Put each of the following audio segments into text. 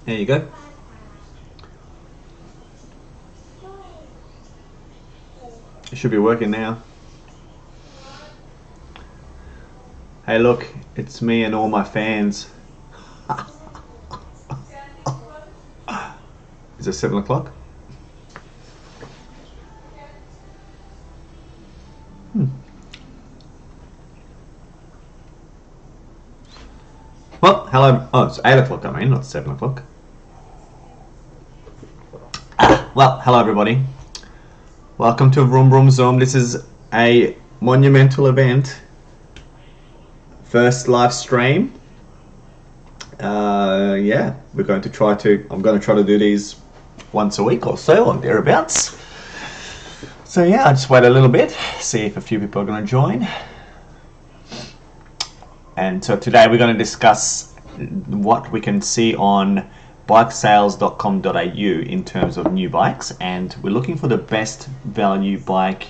There you go. It should be working now. Hey look, it's me and all my fans. Is it 7 o'clock? Well, hello. Oh, it's 8 o'clock, I mean, not 7 o'clock. Well, hello everybody. Welcome to Vroom Vroom Zoom. This is a monumental event. First live stream. Yeah, I'm going to try to do these once a week or so, or thereabouts. So yeah, I'll just wait a little bit, see if a few people are going to join. And so today we're going to discuss what we can see on bikesales.com.au in terms of new bikes, and we're looking for the best value bike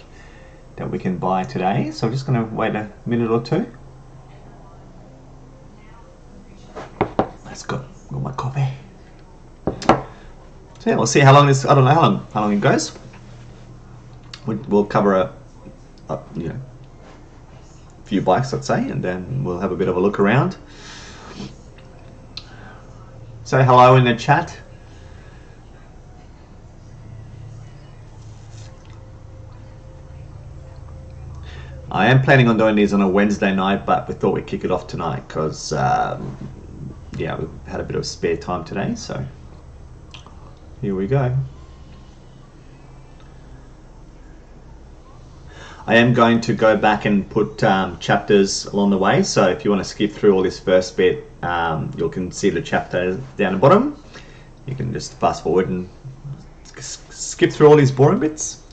that we can buy today. So I'm just going to wait a minute or two. Let's go. Got my coffee. So yeah, we'll see how long this. I don't know how long it goes. We'll cover a few bikes, let's say, and then we'll have a bit of a look around. Say hello in the chat. I am planning on doing these on a Wednesday night, but we thought we'd kick it off tonight because yeah, we've had a bit of spare time today, so here we go. I am going to go back and put chapters along the way, so if you want to skip through all this first bit, you can see the chapter down the bottom. You can just fast forward and skip through all these boring bits.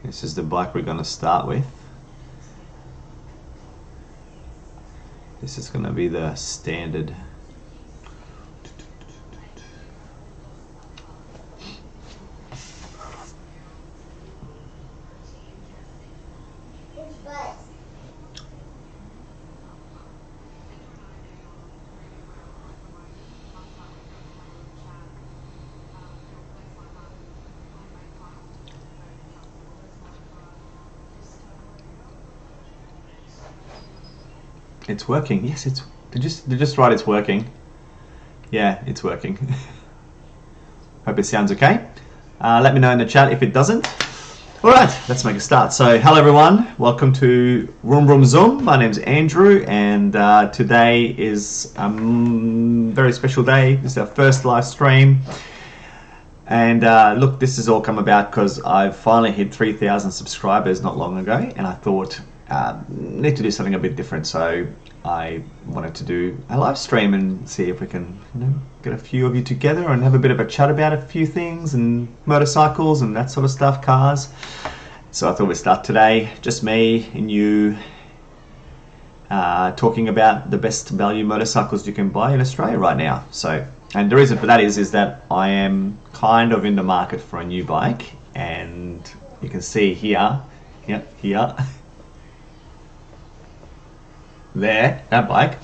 This is the bike we're going to start with. This is going to be the standard. It's working. Yes, it's. Did just write it's working. Yeah, it's working. Hope it sounds okay. Let me know in the chat if it doesn't. All right, let's make a start. So, hello everyone. Welcome to Vroom Vroom Zoom. My name's Andrew, and today is a very special day. This is our first live stream. And look, this has all come about because I finally hit 3,000 subscribers not long ago, and I thought need to do something a bit different. So I wanted to do a live stream and see if we can, get a few of you together and have a bit of a chat about a few things and motorcycles and that sort of stuff, cars. So I thought we'd start today, just me and you, talking about the best value motorcycles you can buy in Australia right now. So, and the reason for that is that I am kind of in the market for a new bike, and you can see here, here. There, that bike.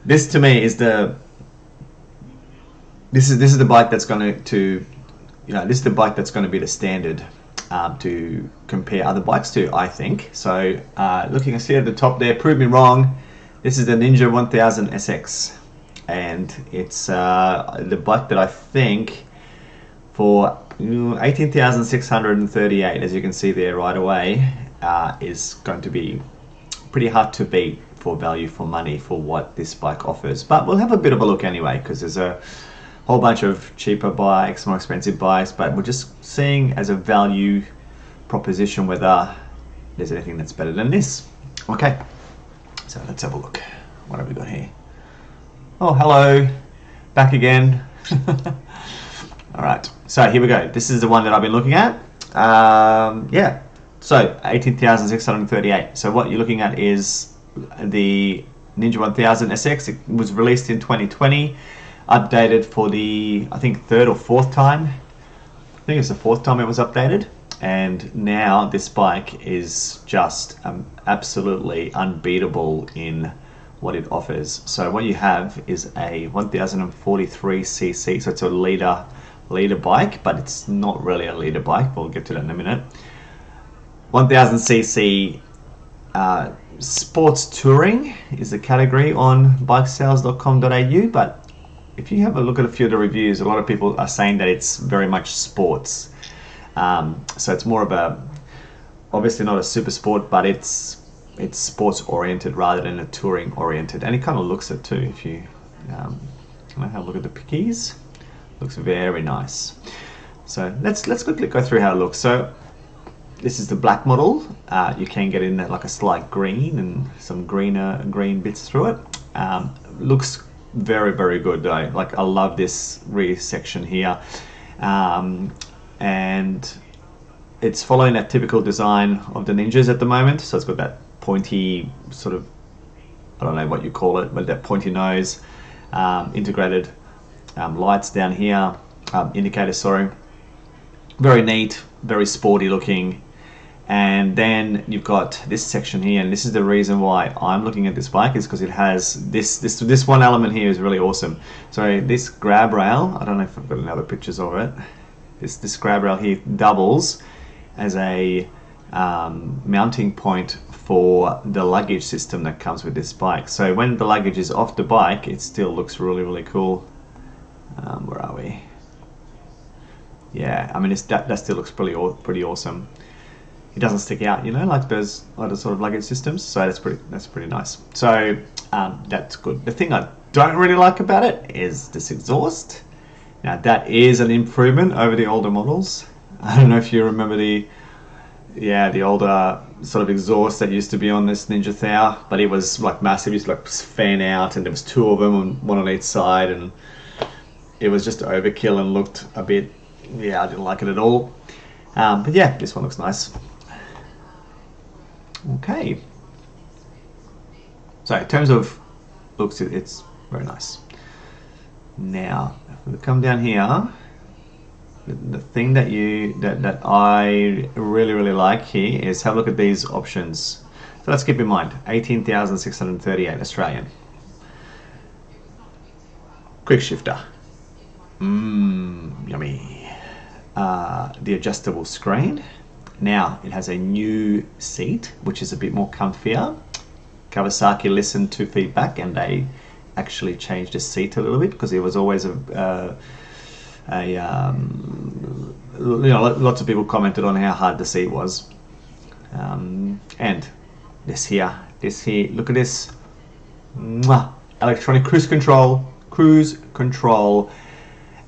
This to me is the. This is the bike that's going to, this is the bike that's going to be the standard to compare other bikes to, I think. So looking, I see at the top there, prove me wrong. This is the Ninja 1000 SX, and it's the bike that I think for 18,638, as you can see there right away, is going to be pretty hard to beat for value for money for what this bike offers. But we'll have a bit of a look anyway, because there's a whole bunch of cheaper bikes, more expensive bikes, but we're just seeing as a value proposition whether there's anything that's better than this. Okay, so let's have a look. What have we got here? Oh, hello, back again. All right, so here we go. This is the one that I've been looking at. Yeah. So 18,638. So what you're looking at is the Ninja 1000 SX. It was released in 2020. updated for the, I think, third or fourth time. I think it's the fourth time it was updated, and now this bike is just absolutely unbeatable in what it offers. So what you have is a 1043cc, so it's a liter bike, but it's not really a liter bike. We'll get to that in a minute. 1000cc sports touring is the category on bikesales.com.au, but if you have a look at a few of the reviews, a lot of people are saying that it's very much sports. So it's more of a, obviously not a super sport, but it's sports oriented rather than a touring oriented, and it kind of looks it too. If you have a look at the pickies, looks very nice. So let's quickly go through how it looks. So this is the black model. You can get in like a slight green and some green bits through it. Looks very, very good though. Like, I love this rear section here, and it's following that typical design of the Ninjas at the moment. So it's got that pointy sort of, I don't know what you call it, but that pointy nose, integrated lights down here, indicators, sorry. Very neat, very sporty looking. And then you've got this section here, and this is the reason why I'm looking at this bike, is because it has this one element here is really awesome. So this grab rail, I don't know if I've got any other pictures of it. This grab rail here doubles as a mounting point for the luggage system that comes with this bike. So when the luggage is off the bike, it still looks really, really cool. Where are we? Yeah, I mean, that still looks pretty awesome. It doesn't stick out, you know, like those other sort of luggage systems. So that's pretty nice. So that's good. The thing I don't really like about it is this exhaust. Now that is an improvement over the older models. I don't know if you remember the older sort of exhaust that used to be on this Ninja 1000, but it was like massive. It used to like fan out, and there was two of them, one on each side, and it was just overkill and looked a bit, I didn't like it at all. But yeah, this one looks nice. Okay. So in terms of looks, it's very nice. Now, if we come down here, the thing that I really like here is have a look at these options. So let's keep in mind 18,638 Australian. Quick shifter. Yummy. The adjustable screen. Now it has a new seat, which is a bit more comfier. Kawasaki listened to feedback, and they actually changed the seat a little bit, because there was always lots of people commented on how hard the seat was. And this here, look at this. Mwah! Electronic cruise control.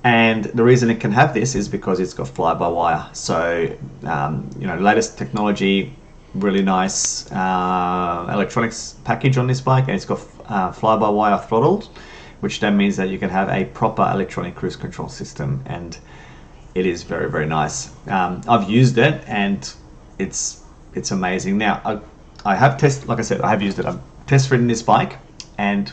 And the reason it can have this is because it's got fly-by-wire. So, latest technology, really nice electronics package on this bike, and it's got fly-by-wire throttles, which then means that you can have a proper electronic cruise control system, and it is very, very nice. I've used it, and it's amazing. Now, I have like I said, I have used it. I've test-ridden this bike, and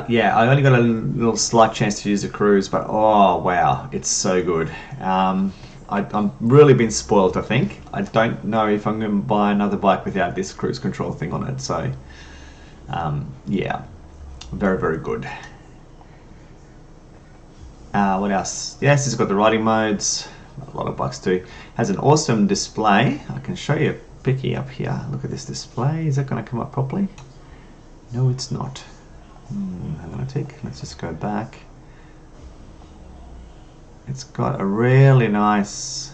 yeah, I only got a little slight chance to use the cruise, but oh wow, it's so good. I've really been spoiled, I think. I don't know if I'm going to buy another bike without this cruise control thing on it. So yeah, very, very good. What else? Yes, it's got the riding modes. A lot of bikes do. Has an awesome display. I can show you a picky up here. Look at this display. Is that going to come up properly? No, it's not. Hang on a tick. Let's just go back. It's got a really nice.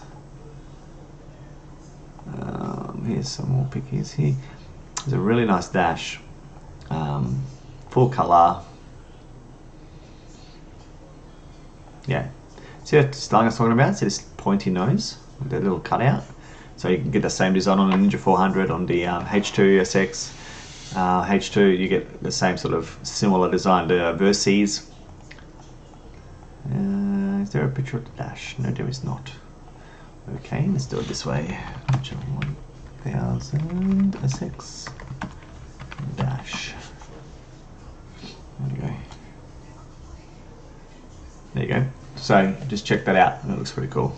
Here's some more pickies here. There's a really nice dash. Full color. Yeah. See that styling I was talking about? See this pointy nose with that little cutout? So you can get the same design on the Ninja 400, on the H2 SX. H2, you get the same sort of similar design to Versys. Is there a picture of the dash? No, there is not. Okay, let's do it this way. 1000 SX dash. There you go. So just check that out. That looks pretty cool.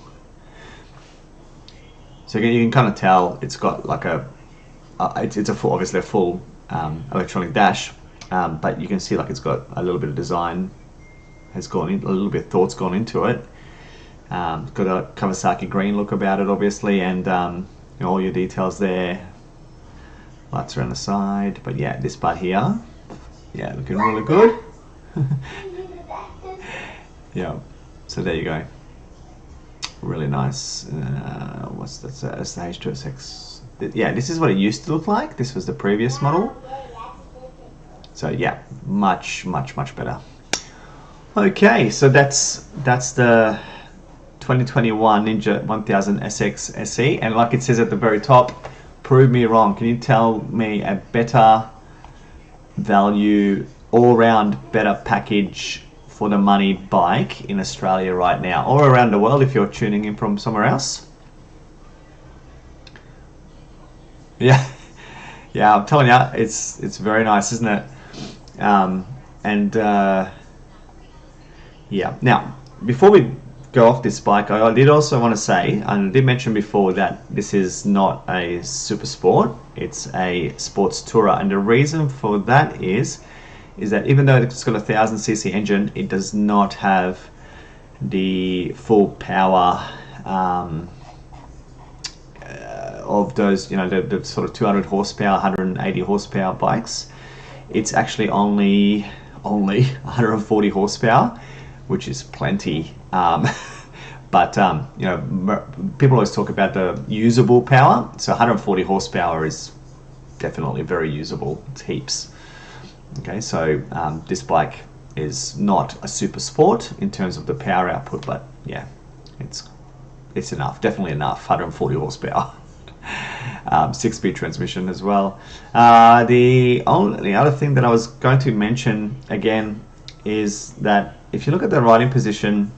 So again, you can kind of tell it's got like a, it's a full, obviously a full electronic dash, but you can see like it's got a little bit of design has gone in, a little bit of thought's gone into it. It's got a Kawasaki green look about it, obviously, and you know, all your details there. Lights around the side, but yeah, this part here, yeah, looking really good. Yeah, so there you go. Really nice. What's that? That's the H2SX. Yeah, this is what it used to look like. This was the previous model. So yeah, much better. Okay, so that's the 2021 Ninja 1000 SX SE, and like it says at the very top, prove me wrong. Can you tell me a better value, all-round better package for the money bike in Australia right now, or around the world if you're tuning in from somewhere else? Yeah, yeah, I'm telling you, it's very nice, isn't it? Yeah. Now, before we go off this bike, I did also want to say, and I did mention before, that this is not a super sport, it's a sports tourer, and the reason for that is that even though it's got a 1000cc engine, it does not have the full power of those, you know, the sort of 200 horsepower, 180 horsepower bikes. It's actually only 140 horsepower, which is plenty. But you know, people always talk about the usable power. So 140 horsepower is definitely very usable. It's heaps. Okay, so this bike is not a super sport in terms of the power output, but yeah, it's enough, definitely enough. 140 horsepower. 6-speed transmission as well. The other thing that I was going to mention again is that if you look at the riding position,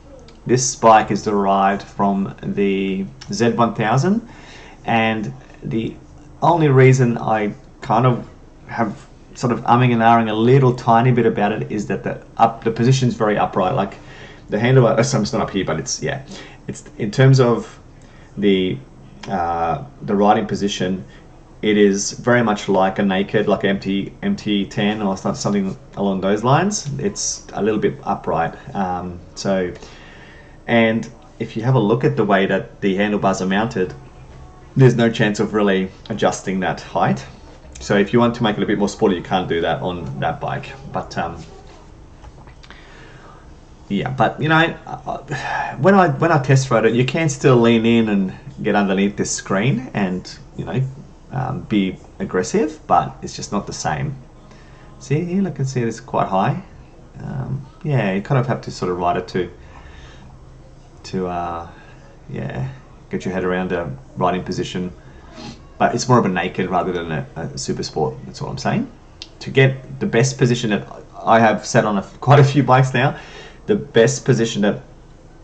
this bike is derived from the Z1000, and the only reason I kind of have sort of umming and ahhing a little tiny bit about it is that the position's very upright. Like the handlebar, it's not up here, but it's, yeah, it's in terms of the riding position, it is very much like a naked, like MT10 or something along those lines. It's a little bit upright. So, and if you have a look at the way that the handlebars are mounted, there's no chance of really adjusting that height. So if you want to make it a bit more sporty, you can't do that on that bike. But yeah, but you know, when I test rode it, you can still lean in and get underneath this screen and, you know, be aggressive, but it's just not the same. See here, look, and see it's quite high. Yeah, you kind of have to sort of ride it to yeah, get your head around a riding position. But it's more of a naked rather than a super sport. That's all I'm saying. To get the best position that I have sat on quite a few bikes now, the best position that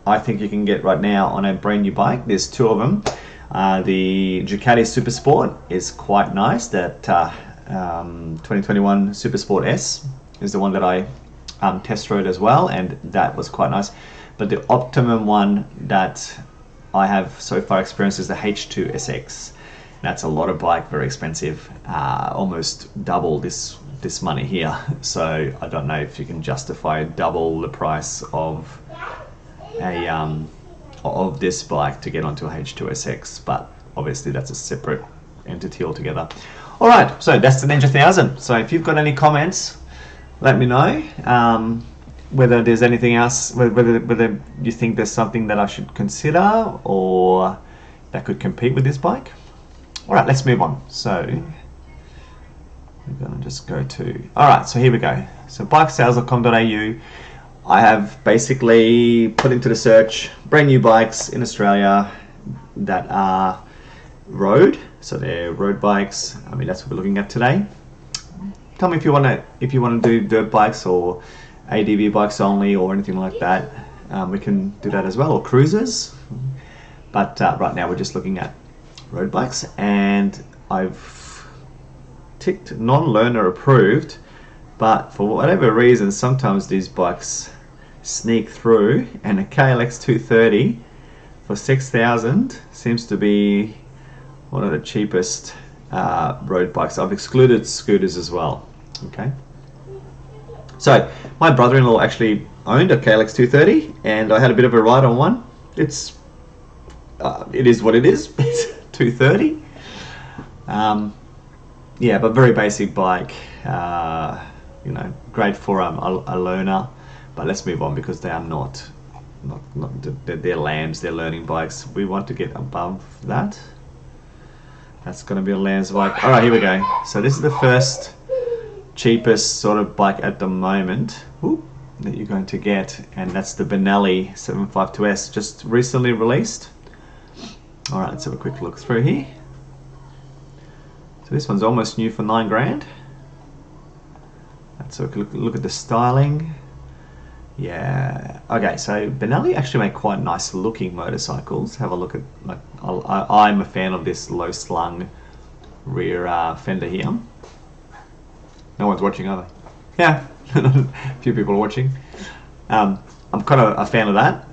I think you can get right now on a brand new bike, there's two of them. The Ducati Super Sport is quite nice. That 2021 Super Sport S is the one that I test rode as well, and that was quite nice. But the optimum one that I have so far experienced is the H2SX. That's a lot of bike, very expensive, almost double this money here. So I don't know if you can justify double the price of this bike to get onto a H2SX, but obviously that's a separate entity altogether. All right, so that's the Ninja 1000. So if you've got any comments, let me know. Whether there's anything else, whether you think there's something that I should consider or that could compete with this bike. All right, let's move on. So we're gonna just go to, all right, so here we go. So bikesales.com.au. I have basically put into the search brand new bikes in Australia that are road. So they're road bikes. I mean, that's what we're looking at today. Tell me if you want to do dirt bikes or ADV bikes only or anything like that. We can do that as well, or cruisers. But right now we're just looking at road bikes, and I've ticked non-learner approved, but for whatever reason sometimes these bikes sneak through, and a KLX 230 for 6,000 seems to be one of the cheapest road bikes. I've excluded scooters as well. Okay. So my brother-in-law actually owned a KLX 230, and I had a bit of a ride on one. It is what it is. It's 230. Yeah, but very basic bike. You know, great for a learner. But let's move on, because they are not they're lambs. They're learning bikes. We want to get above that. That's going to be a lambs bike. All right, here we go. So this is the first cheapest sort of bike at the moment that you're going to get, and that's the Benelli 752S, just recently released. All right, let's have a quick look through here. So this one's almost new for 9 grand. Let's have a look at the styling. Yeah, okay, so Benelli actually make quite nice looking motorcycles. Have a look at, like, I'm a fan of this low slung rear fender here. No one's watching, are they? Yeah, a few people are watching. I'm kind of a fan of that.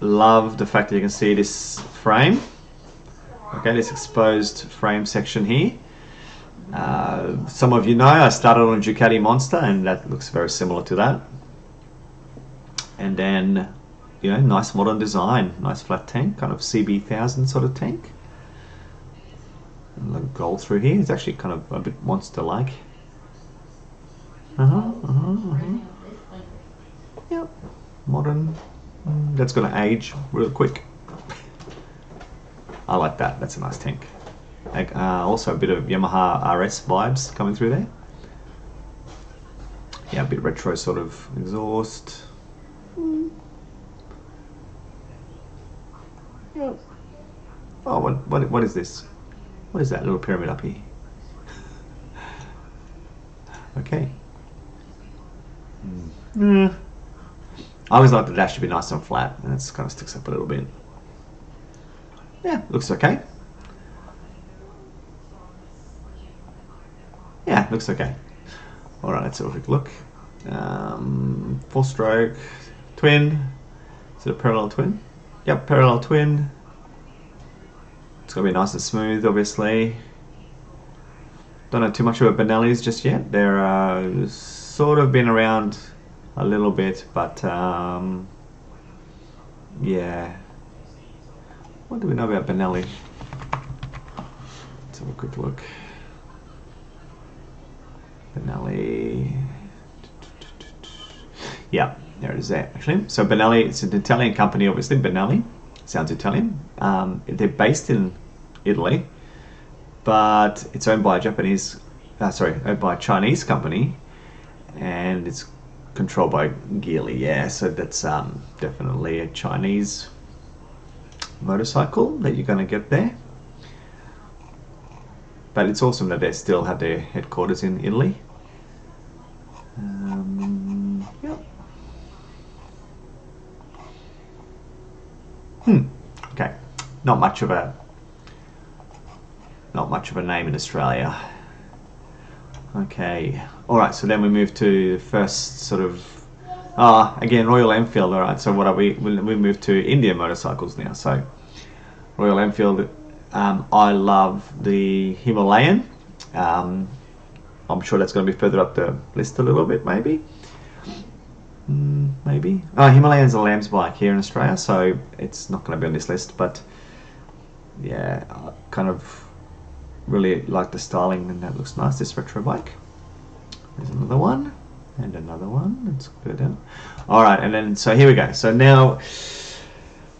Love the fact that you can see this frame. Okay, this exposed frame section here. Some of you know I started on a Ducati Monster, and that looks very similar to that. And then, you know, nice modern design, nice flat tank, kind of CB1000 sort of tank. And a gold through here. It's actually kind of a bit monster-like. Yep, modern. That's going to age real quick. I like that. That's a nice tank. Also a bit of Yamaha RS vibes coming through there. Yeah, a bit retro sort of exhaust. Yeah. Oh, what is this? What is that little pyramid up here? Okay. I always like the dash to be nice and flat, and it kind of sticks up a little bit. Yeah, looks okay. Yeah, looks okay. All right, let's have a quick look. 4-stroke twin. Is it a parallel twin? Yep, parallel twin. It's gonna be nice and smooth, obviously. Don't know too much about Benellis just yet. They're sort of been around a little bit, but yeah. What do we know about Benelli? Let's have a quick look. Benelli. Yeah, there it is there, actually. So Benelli, it's an Italian company, obviously. Benelli sounds Italian. They're based in Italy, but it's owned by a owned by a Chinese company, and it's controlled by Geely. Yeah, so that's definitely a Chinese motorcycle that you're going to get there. But it's awesome that they still have their headquarters in Italy. Yep. Okay. Not much of a name in Australia. Okay. All right. So then we move to the first sort of again, Royal Enfield. All right. So what are we move to Indian motorcycles now. So Royal Enfield. I love the Himalayan. I'm sure that's going to be further up the list a little bit, maybe. Maybe. Himalayan's a lamb's bike here in Australia, so it's not going to be on this list. But yeah, I kind of really like the styling, and that looks nice. This retro bike. There's another one, and another one. Let's go down. All right, and then so here we go. So now,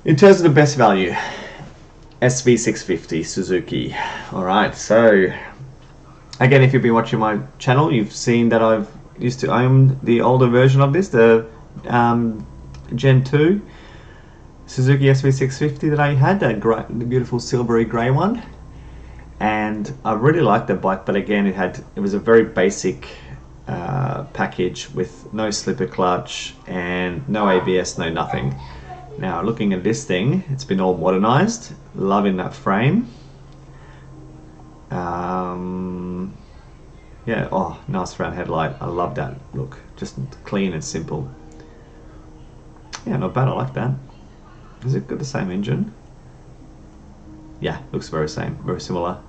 in terms of the best value. SV650 Suzuki. Alright, so again, if you've been watching my channel, you've seen that I've used to own the older version of this, the Gen 2 Suzuki SV650 that I had, the beautiful silvery grey one. And I really liked the bike, but again, it was a very basic package with no slipper clutch and no ABS, no nothing. Now, looking at this thing, it's been all modernized. Loving that frame. Yeah, Yeah, oh, nice round headlight. I love that look. Just clean and simple. Yeah, not bad. I like that. Has it got the same engine? Yeah, looks very similar.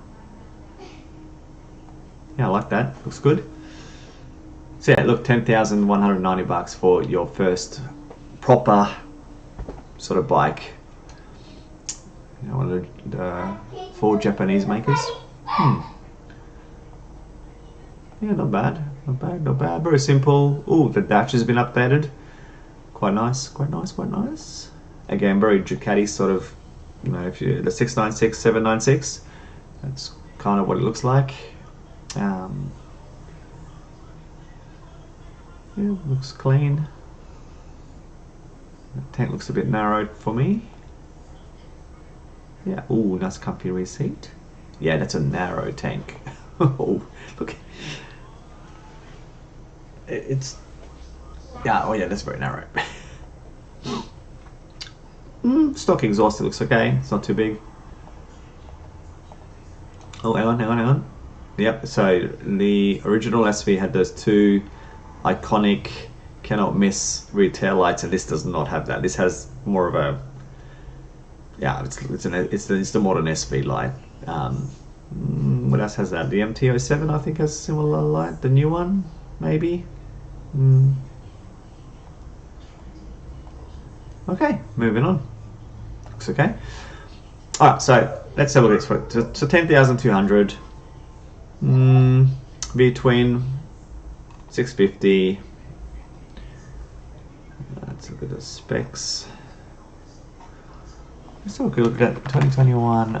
Yeah, I like that. Looks good. So yeah, look, $10,190 for your first proper sort of bike. You know, one of the four Japanese makers. Yeah, not bad. Not bad, not bad. Very simple. Ooh, the dash has been updated. Quite nice, quite nice, quite nice. Again, very Ducati sort of, you know, if you the 696, 796, that's kind of what it looks like. Yeah, looks clean. The tank looks a bit narrowed for me. Yeah, ooh, nice comfy rear seat. Yeah, that's a narrow tank. Oh, look. It's, yeah, oh yeah, that's very narrow. Stock exhaust, it looks okay. It's not too big. Oh, hang on, hang on, hang on. Yep, so the original SV had those two iconic cannot miss rear tail lights, and this does not have that. This has more of a, yeah, it's the modern SV light. What else has that? The MT-07 I think has a similar light. The new one, maybe. Okay, moving on. Looks okay. All right, so let's have a look at this. So 10,200. Between 650. Let's look at the specs. Let's have a look at 2021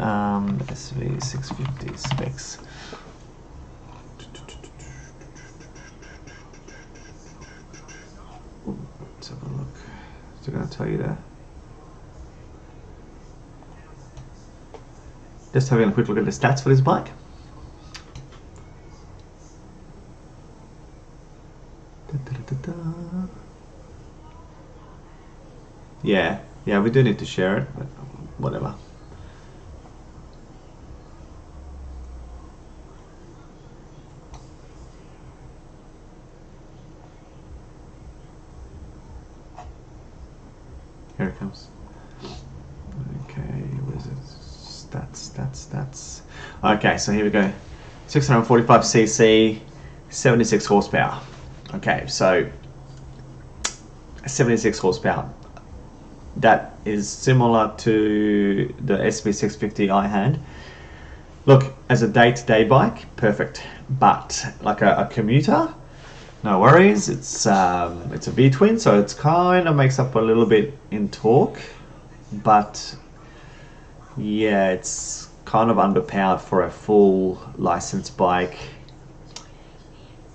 SV650 specs. Let's have a look. Still going to tell you there. Just having a quick look at the stats for this bike. Yeah, we do need to share it, but whatever. Here it comes. Okay, where's it? Stats. Okay, so here we go. 645cc, 76 horsepower. Okay, so 76 horsepower. That is similar to the SV650 I had. Look, as a day-to-day bike, perfect. But like a commuter, no worries. It's a V-twin, so it's kind of makes up a little bit in torque, but yeah, it's kind of underpowered for a full licensed bike.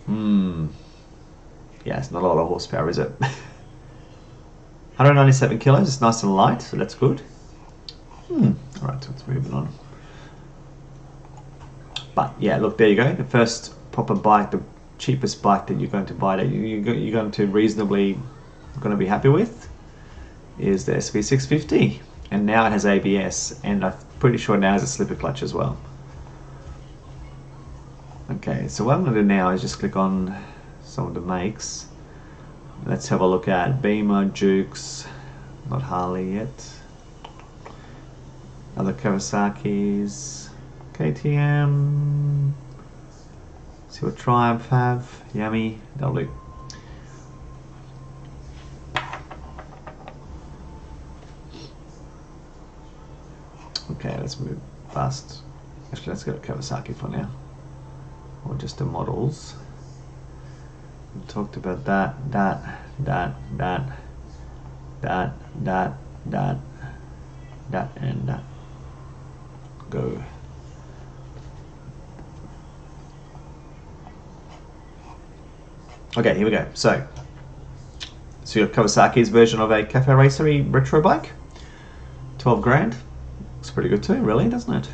Yeah, it's not a lot of horsepower, is it? 197 kilos, it's nice and light, so that's good. Alright, so let's move on. But yeah, look, there you go. The first proper bike, the cheapest bike that you're going to buy that you're going to reasonably be happy with is the SV650. And now it has ABS, and I'm pretty sure now it has a slipper clutch as well. Okay, so what I'm going to do now is just click on some of the makes. Let's have a look at Beamer, Dukes, not Harley yet. Other Kawasaki's, KTM. See what Triumph have. Yummy, that'll do. Okay, let's move fast. Actually, let's go to Kawasaki for now, or just the models. We talked about that, and that. Go. Okay, here we go. So you have Kawasaki's version of a Cafe Racer retro bike. 12 grand. Looks pretty good too, really, doesn't it?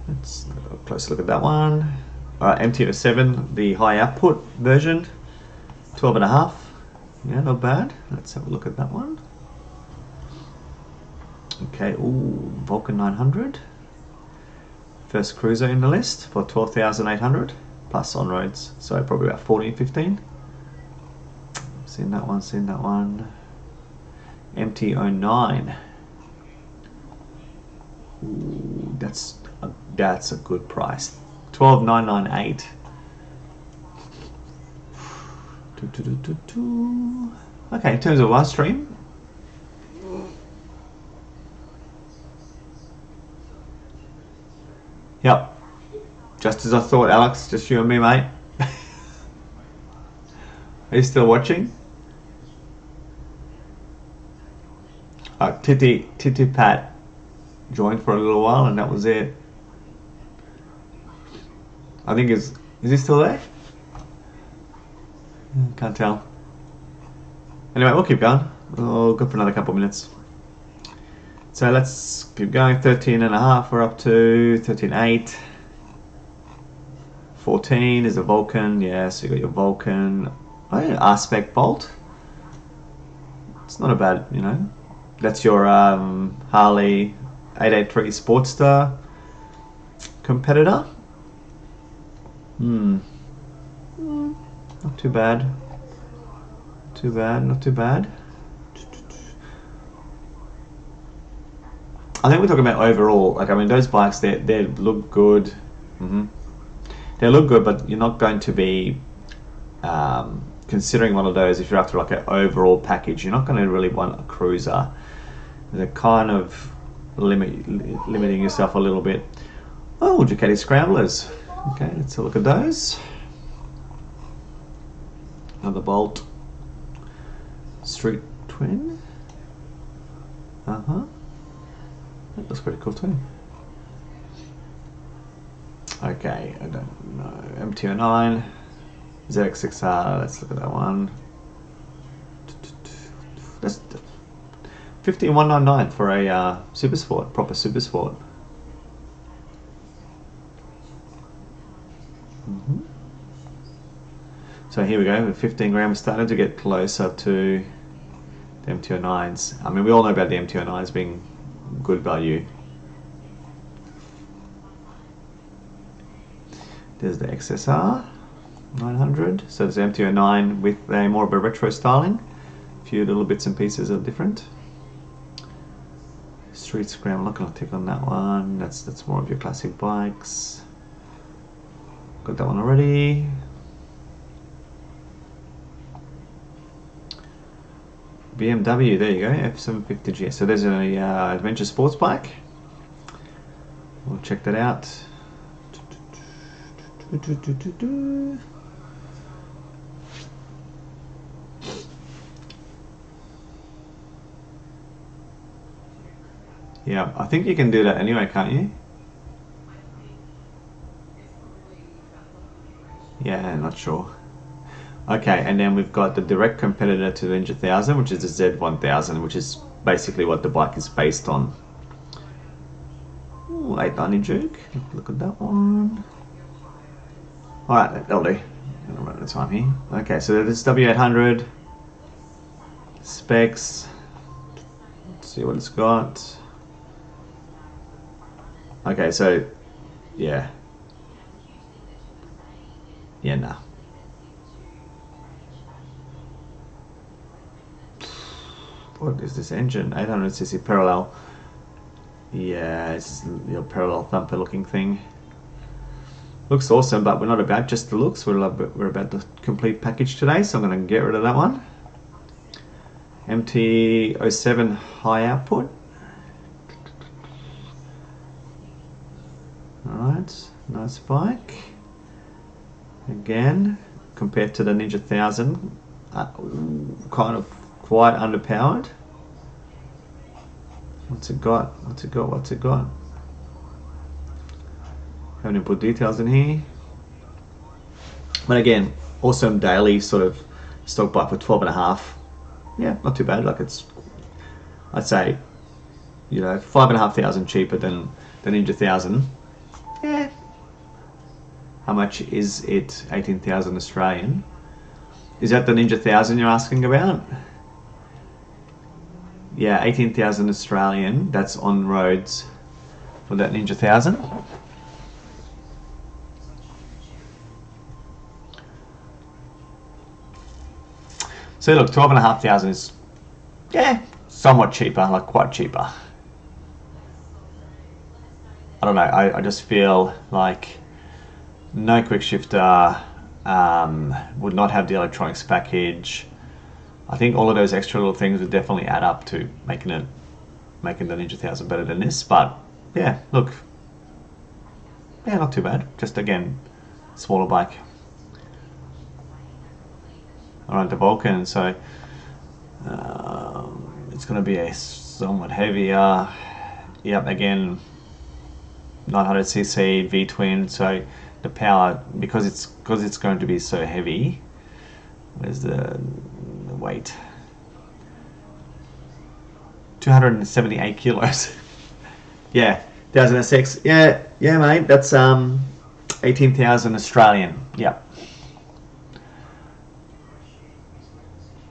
Let's have a closer look at that one. MT-07, the high output version, 12.5. Yeah, not bad. Let's have a look at that one. Okay, ooh, Vulcan 900. First cruiser in the list for 12,800 plus on roads, so probably about 14, 15. Seen that one, seen that one. MT09. Ooh, that's a good price. 12,998. Okay, in terms of live stream, yep, just as I thought, Alex, just you and me, mate. Are you still watching? Titty Pat joined for a little while and that was it. I think is he still there? Can't tell. Anyway, we'll keep going. We'll go for another couple of minutes. So let's keep going. 13.5, we're up to 13.8. 14 is a Vulcan. Yeah, so you got your Vulcan. Oh yeah, R-Spec bolt. It's not a bad, you know. That's your Harley 883 Sportster competitor. Not too bad. Not too bad. I think we're talking about overall. Like, I mean, those bikes, they look good. They look good, but you're not going to be considering one of those if you're after like an overall package. You're not going to really want a cruiser. They're kind of limiting yourself a little bit. Oh, Ducati Scramblers. Okay, let's have a look at those. Another Bolt. Street Twin. That looks pretty cool too. Okay, I don't know. MT09. ZX6R. Let's look at that one. That's 15,199 for a Super Sport, proper Super Sport. So here we go, with 15 grand, we're starting to get closer to the MT09s. I mean, we all know about the MT09s being good value. There's the XSR 900. So there's the MT09 with a more of a retro styling. A few little bits and pieces are different. Street Scrambler, I'm not going to tick on that one. That's more of your classic bikes. Got that one already. BMW, there you go, F750 GS. So there's an adventure sports bike. We'll check that out. Yeah, I think you can do that anyway, can't you? Yeah, not sure. Okay, and then we've got the direct competitor to the Ninja 1000, which is the Z1000, which is basically what the bike is based on. Ooh, 890 Duke. Look at that one. Alright, that'll do. I'm gonna run out of time here. Okay, so this is W800. Specs. Let's see what it's got. Okay, so, yeah. Yeah, nah. What is this engine? 800cc parallel. Yeah, it's your parallel thumper looking thing. Looks awesome, but we're not about just the looks. We're about the complete package today, so I'm going to get rid of that one. MT-07 high output. Alright, nice bike. Again, compared to the Ninja 1000, kind of quite underpowered. What's it got? What's it got? What's it got? Haven't put details in here. But again, awesome daily sort of stock bike for 12.5. Yeah, not too bad. Like, it's, I'd say, you know, 5,500 cheaper than the Ninja 1000. Yeah. How much is it? 18,000 Australian. Is that the Ninja 1000 you're asking about? Yeah, 18,000 Australian. That's on roads for that Ninja 1000. So look, 12,500 is, yeah, somewhat cheaper, like quite cheaper. I don't know, I just feel like no quick shifter, would not have the electronics package. I think all of those extra little things would definitely add up to making the Ninja 1000 better than this. But yeah, look, yeah, not too bad. Just again, smaller bike. Alright, the Vulcan, so it's going to be a somewhat heavier. Yep, again, 900cc V-twin. So the power, because it's going to be so heavy. Where's the weight? 278 kilos. Yeah, 2006. Yeah, mate. That's 18,000 Australian. Yep.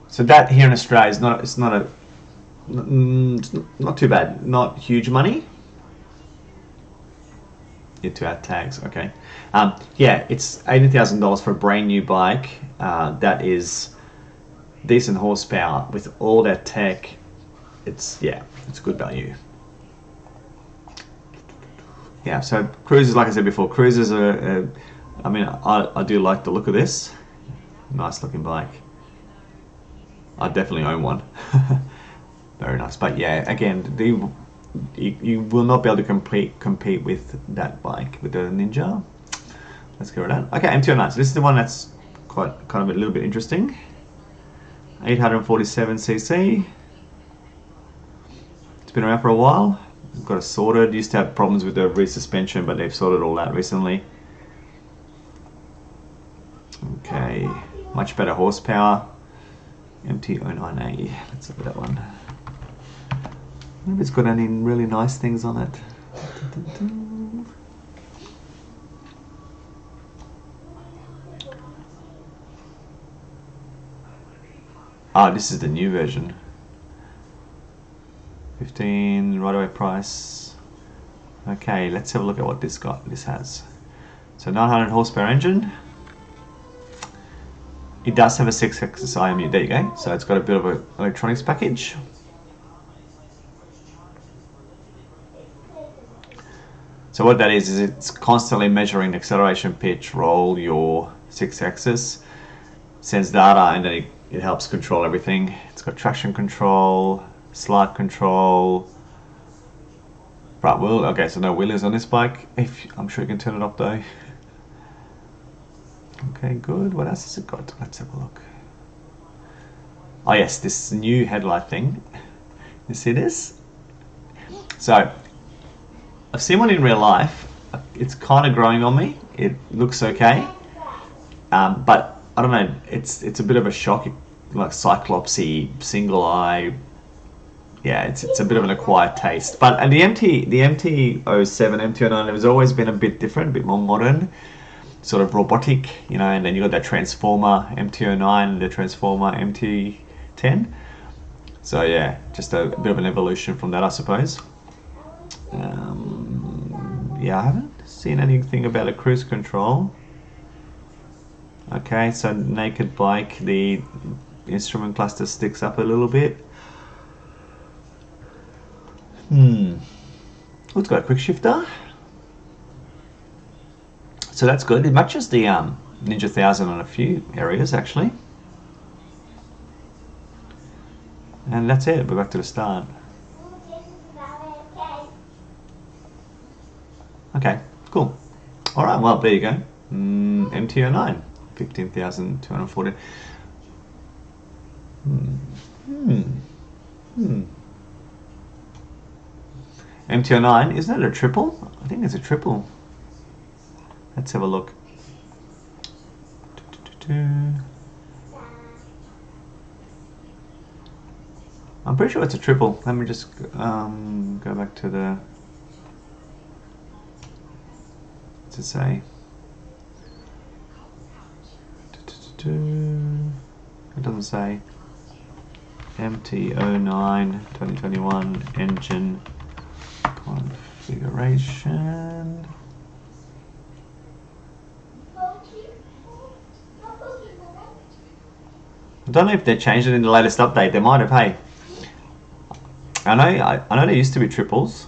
So that here in Australia is not. It's not too bad. Not huge money. Yeah, to add tags. Okay. Yeah, it's $80,000 for a brand new bike. That is decent horsepower with all that tech. It's good value. Yeah, so cruisers, like I said before, cruisers are, I mean, I do like the look of this. Nice looking bike. I definitely own one. Very nice. But yeah, again, you will not be able to compete with that bike, with the Ninja. Let's go with that. Okay, MT09. So this is the one that's kind of a little bit interesting. 847cc. It's been around for a while. Got it sorted. Used to have problems with the rear suspension, but they've sorted all that recently. Okay, much better horsepower. MT09A. Let's look at that one. Maybe it's got any really nice things on it. This is the new version. 15 right away price. Okay, let's have a look at what this has. So 900 horsepower engine. It does have a 6-axis IMU. There you go. So it's got a bit of an electronics package. So what that is it's constantly measuring the acceleration, pitch, roll, your 6-axis, sends data, and then it helps control everything. It's got traction control, slide control, right wheel. Okay, so no wheelies on this bike. I'm sure you can turn it up though. Okay, good. What else has it got? Let's have a look. Oh yes, this new headlight thing. You see this? So I've seen one in real life. It's kind of growing on me. It looks okay, but I don't know. It's a bit of a shock, like cyclopsy, single eye. Yeah, it's a bit of an acquired taste. But and the MT07, MT09 has always been a bit different, a bit more modern, sort of robotic, you know. And then you got that Transformer MT09, the Transformer MT10. So yeah, just a bit of an evolution from that, I suppose. Yeah, I haven't seen anything about a cruise control. Okay, so naked bike, the instrument cluster sticks up a little bit. It's got a quick shifter. So that's good. It matches the Ninja 1000 on a few areas actually. And that's it, we're back to the start. Okay, cool. Alright, well there you go. MT09, 15,240. MT09, isn't it a triple? I think it's a triple. Let's have a look. I'm pretty sure it's a triple. Let me just go back to the say. It doesn't say. MT09 2021 engine configuration. I don't know if they changed it in the latest update. They might have. Hey, I know there used to be triples.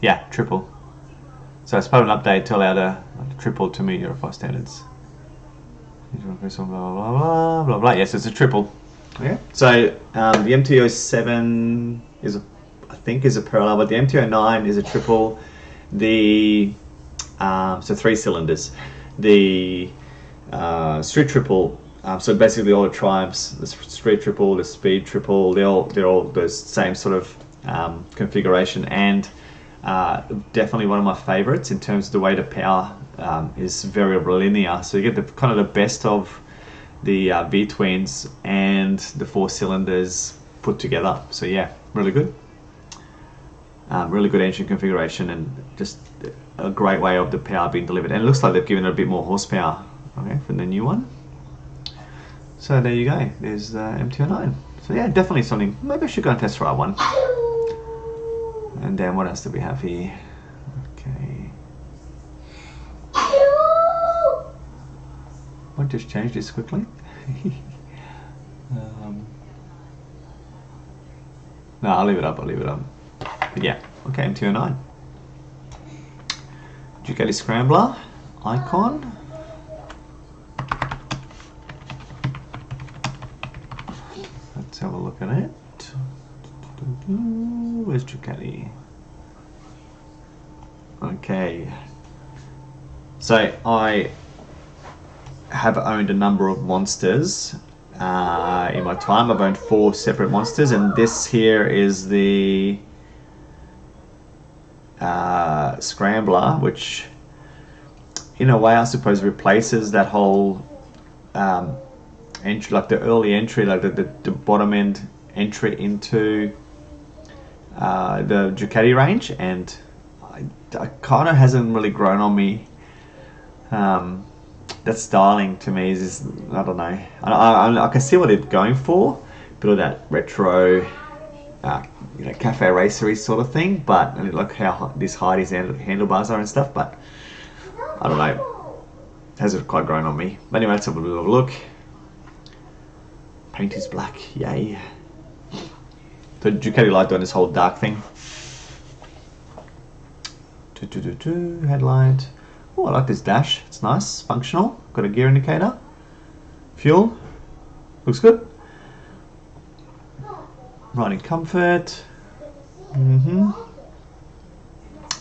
Yeah, triple. So it's probably an update to allow the triple to meet Euro 5 standards. Blah blah blah blah blah. Yes, it's a triple. Okay. So the MT-07 is, I think, is a parallel, but the MT-09 is a triple. The so 3 cylinders. The street triple. So basically all the Triumphs, the street triple, the speed triple, they're all those same sort of configuration, and definitely one of my favorites in terms of the way the power is very linear. So you get the kind of the best of the V-twins and the 4 cylinders put together. So yeah, really good. Really good engine configuration, and just a great way of the power being delivered. And it looks like they've given it a bit more horsepower, okay, from the new one. So there you go, there's the MT09. So yeah, definitely something, maybe I should go and test ride one. And then what else do we have here? Okay. I'll just change this quickly. No, I'll leave it up, But yeah, okay, MT09. Ducati Scrambler, icon. Let's have a look at it. Where's Ducati? Okay. So I have owned a number of monsters in my time. I've owned 4 separate monsters, and this here is the Scrambler, which in a way I suppose replaces that whole entry, like the early entry, like the bottom end entry into the Ducati range, and I kind of hasn't really grown on me. That styling to me is I don't know. I can see what they're going for, bit of that retro, you know, cafe racery sort of thing. But I mean, look how this high these handlebars are and stuff. But I don't know, hasn't quite grown on me. But anyway, let's have a little look. Paint is black, yay. So Ducati like doing this whole dark thing. Headlight. Oh, I like this dash. It's nice, functional. Got a gear indicator. Fuel. Looks good. Riding comfort.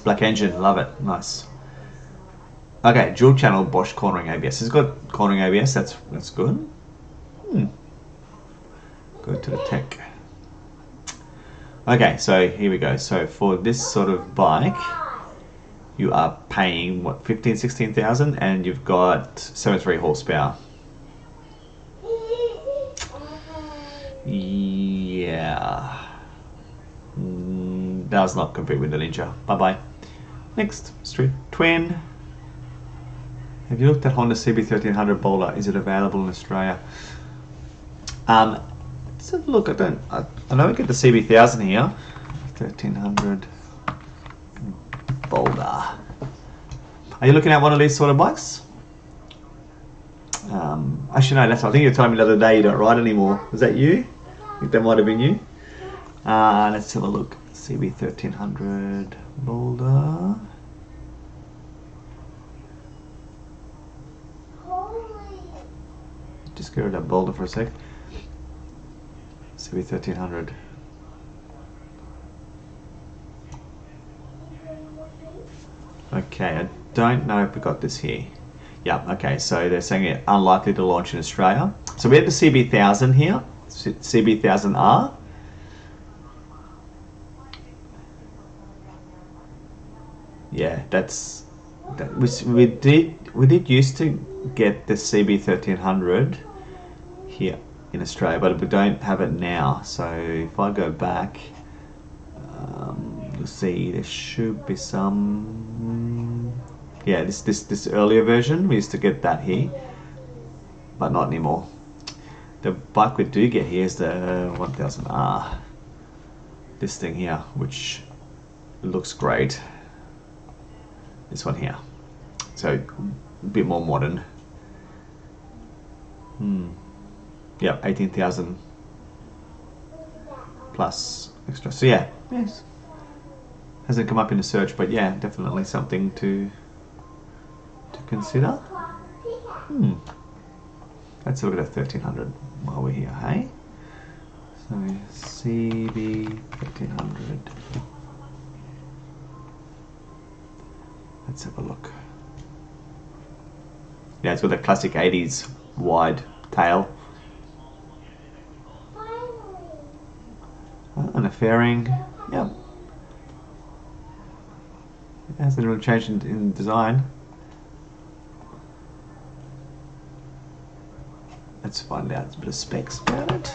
Black engine, love it. Nice. Okay, dual channel Bosch cornering ABS. It's got cornering ABS. That's good. Go to the tech. Okay, so here we go. So for this sort of bike, you are paying what, 16,000, and you've got 73 horsepower. Yeah, does not compete with the Ninja. Bye bye. Next, street twin. Have you looked at Honda CB1300 Boulder? Is it available in Australia? Let's have a look. I know we get the CB1000 here. 1300 Boulder. Are you looking at one of these sort of bikes? Actually no, I think you told me the other day you don't ride anymore. Was that you? I think that might have been you. Let's have a look. CB1300 Boulder. Just get rid of that Boulder for a sec. CB1300. Okay, I don't know if we got this here. Yeah, okay, so they're saying it unlikely to launch in Australia. So we have the CB1000 here, CB1000R. Yeah, we did used to get the CB1300 here in Australia, but we don't have it now. So if I go back, you'll see there should be some. Yeah, this earlier version we used to get that here, but not anymore. The bike we do get here is the 1000R. This thing here, which looks great. This one here. so a bit more modern. Yep, 18,000 plus extra. So yeah, yes, hasn't come up in the search, but yeah, definitely something to consider. Let's look at a 1300 while we're here, hey? So CB 1300. Let's have a look. Yeah, it's got that classic 80s wide tail. And a fairing. Yep. It hasn't really changed in design. Let's find out a bit of specs about it.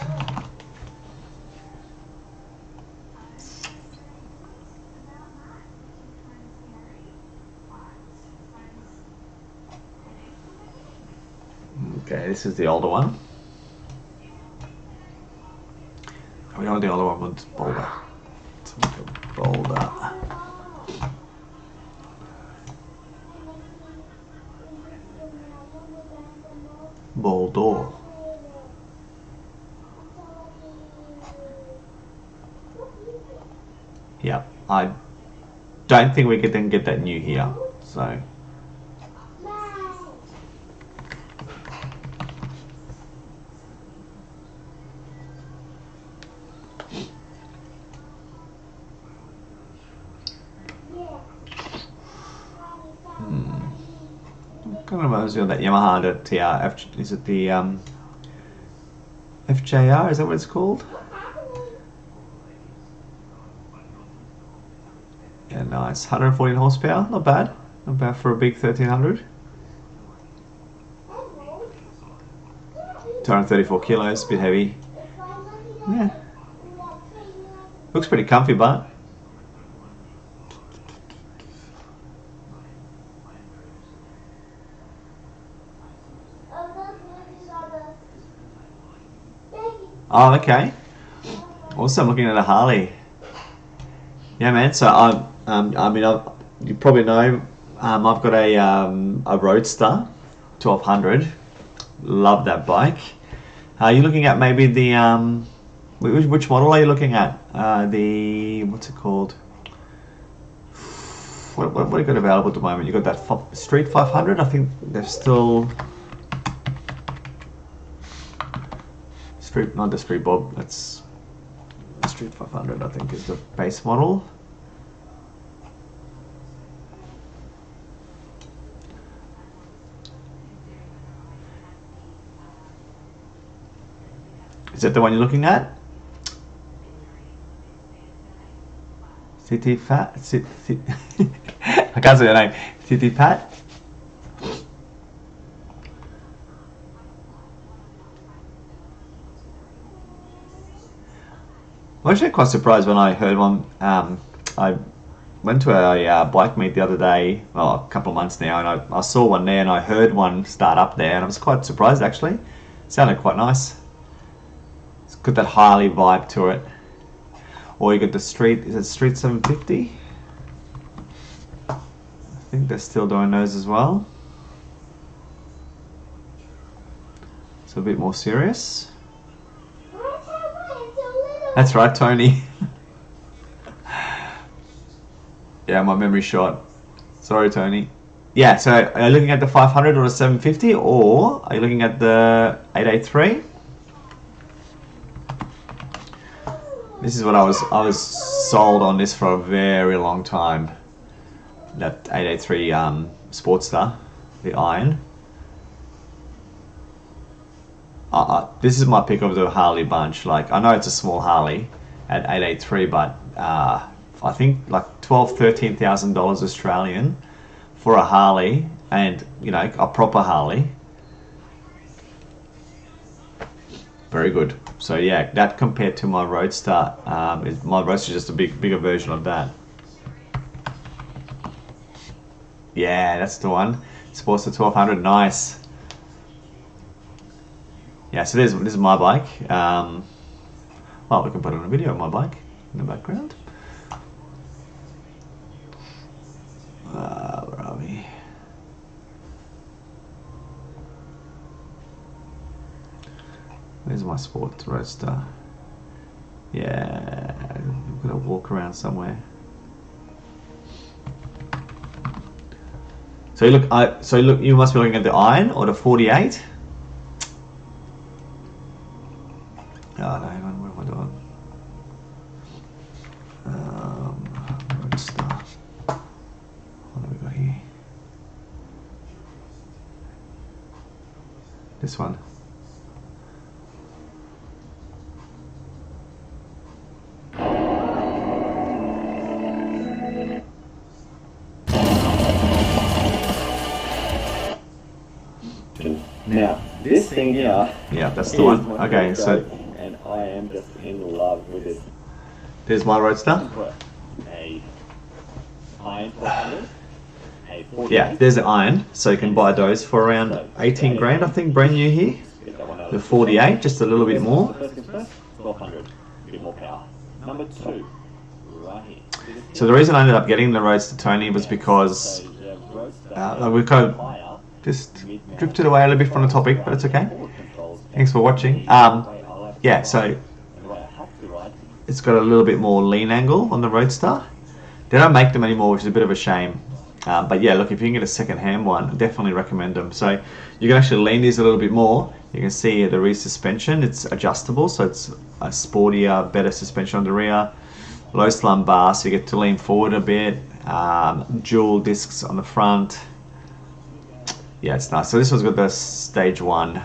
Okay, this is the older one. We know the other one was bolder. Let's look at bolder. Boulder. Yep, I don't think we could then get that new here, so. Kind of reminds me of that Yamaha TR. Is it the FJR? Is that what it's called? Yeah, nice. 114 horsepower. Not bad. Not bad for a big 1300. 234 kilos. A bit heavy. Yeah. Looks pretty comfy, but. Oh, okay. Also, I'm looking at a Harley. Yeah, man. So I mean, you probably know, I've got a Roadster 1200. Love that bike. Are you looking at maybe the which model are you looking at? The what's it called? What do you got available at the moment? You got that Street 500. I think they're still. Not the Street Bob, that's the Street 500, I think, is the base model. Is that the one you're looking at? City Fat? I can't say your name. City Fat? I'm actually quite surprised when I heard one. I went to a bike meet the other day, well, a couple of months now, and I saw one there and I heard one start up there, and I was quite surprised actually. It sounded quite nice. It's got that Harley vibe to it. Or you got the Street, is it Street 750? I think they're still doing those as well. So a bit more serious. That's right, Tony. Yeah, my memory's short. Sorry, Tony. Yeah, so are you looking at the 500 or the 750, or are you looking at the 883? This is what I was sold on this for a very long time. That 883 Sportster, the Iron. This is my pick of the Harley bunch. Like, I know it's a small Harley at 883, but I think like $13,000 Australian for a Harley, and you know, a proper Harley. Very good. So yeah, that compared to my Roadster, my Roadster is just a bigger version of that. Yeah, that's the one. Sportster 1200, nice. Yeah, so this is my bike. Well, we can put on a video of my bike in the background. Where are we? Where's my Sports Roadster? Yeah, I'm gonna walk around somewhere. So look, you must be looking at the iron or the 48. Oh no, hang on, what am I doing? Roadster. What have we got here? This one. Now, this thing here. Yeah, that's the one. Okay, so. And I am just in love with it. There's my Roadster. A iron 400. A 48. Yeah, there's the iron. So you can buy those for around 18 grand, I think, brand new here. The 48, just a little bit more. 1200. A bit more power. Number 2. Right here. So the reason I ended up getting the Roadster, Tony, was because we kind of just drifted away a little bit from the topic, but it's okay. Thanks for watching. Yeah, so it's got a little bit more lean angle on the Roadster. They don't make them anymore, which is a bit of a shame. But yeah, look, if you can get a second-hand one, I definitely recommend them. So you can actually lean these a little bit more. You can see the rear suspension, it's adjustable, so it's a sportier, better suspension on the rear. Low slump bar, so you get to lean forward a bit. Dual discs on the front. Yeah, it's nice. So this one's got the stage 1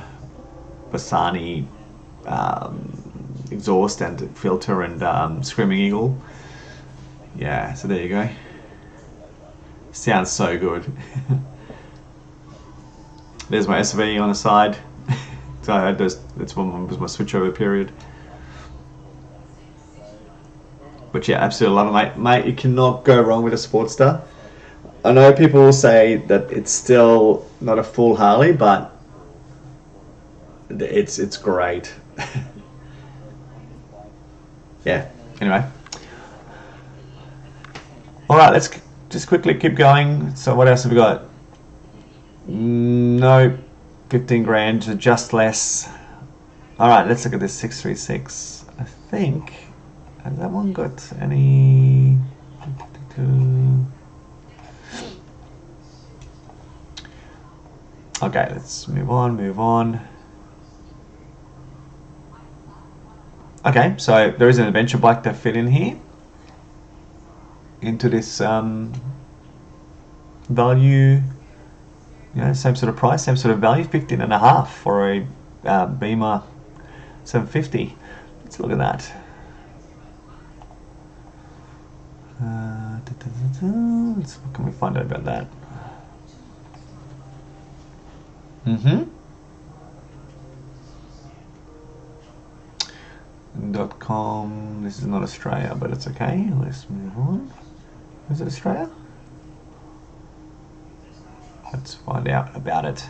Bassani exhaust and filter and Screaming Eagle. Yeah, so there you go. Sounds so good. There's my SV on the side. So I had those, that's one was my switchover period. But yeah, absolutely love it, mate. You cannot go wrong with a Sportster. I know people will say that it's still not a full Harley, but it's great. Yeah, anyway. Alright, let's just quickly keep going. So what else have we got? No, 15 grand, just less. Alright, let's look at this 636. I think, has that one got any... Okay, let's move on. Okay, so there is an adventure bike that fit in here into this value, you know, same sort of price, same sort of value, 15.5 for a Beamer 750. Let's look at that. What can we find out about that? .com. This is not Australia, but it's okay. Let's move on. Is it Australia? Let's find out about it.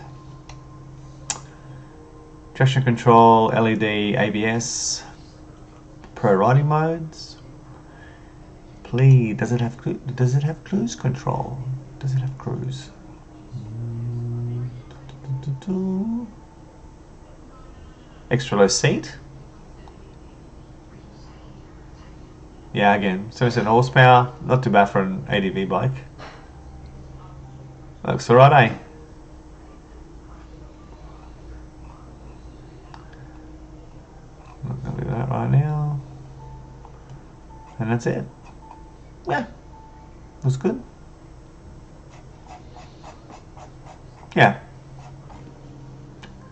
Traction control, LED, ABS, pro riding modes. Please, does it have cruise control? Does it have cruise? Extra low seat. Yeah, again, 77 horsepower, not too bad for an ADV bike. Looks alright, eh? Not gonna do that right now. And that's it. Yeah, looks good. Yeah.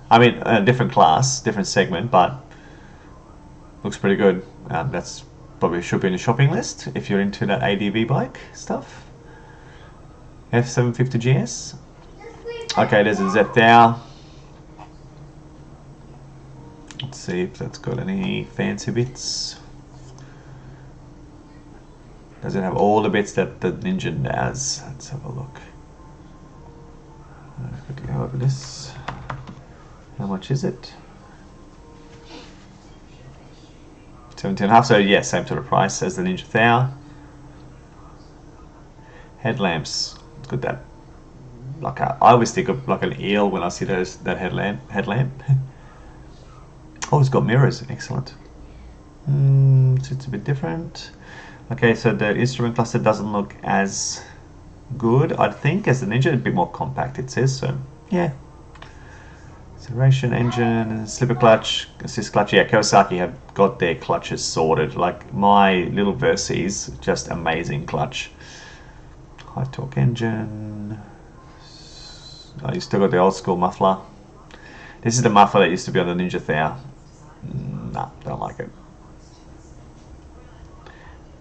I mean, a different class, different segment, but looks pretty good. That's probably should be in the shopping list if you're into that ADV bike stuff. F750 GS. Okay, there's a Z1000. Let's see if that's got any fancy bits. Does it have all the bits that the Ninja has? Let's have a look. Quickly go over this. How much is it? 17.5. So yeah, same sort of price as the Ninja 1000. Headlamps. It's got that. Like I always think of like an eel when I see that headlamp. Oh, it's got mirrors. Excellent. So it's a bit different. Okay, so the instrument cluster doesn't look as good, I think, as the Ninja. A bit more compact, it says. So yeah. Acceleration, engine, slipper clutch, assist clutch. Yeah, Kawasaki have got their clutches sorted. Like my little Versys, just amazing clutch. High torque engine. Oh, you still got the old school muffler. This is the muffler that used to be on the Ninja 1000. Nah, don't like it.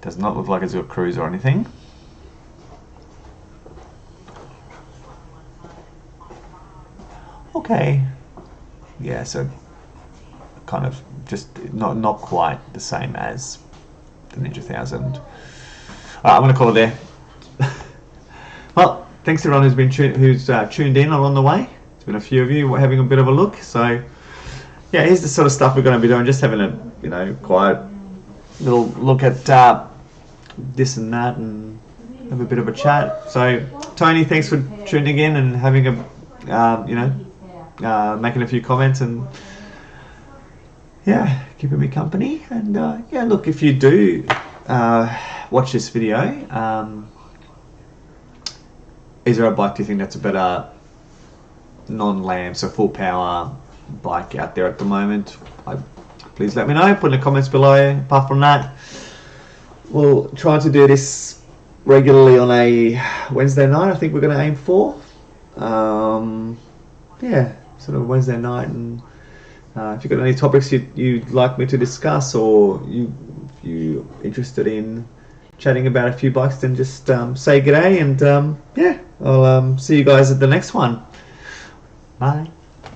Does not look like it's got cruise or anything. Okay. Yeah, so kind of just not quite the same as the Ninja 1000. Alright, I'm going to call it there. Well, thanks to everyone who's tuned in along the way. There's been a few of you having a bit of a look. So yeah, here's the sort of stuff we're going to be doing. Just having a quiet little look at this and that, and have a bit of a chat. So Tony, thanks for tuning in and having making a few comments and yeah, keeping me company. And yeah, look, if you do watch this video, is there a bike do you think that's a better non-lamb, so full power bike out there at the moment? Please let me know, put in the comments below. Apart from that, we'll try to do this regularly on a Wednesday night. I think we're going to aim for yeah, sort of Wednesday night. And if you've got any topics you'd like me to discuss, or you're interested in chatting about a few bikes, then just say g'day, and yeah, I'll see you guys at the next one. Bye.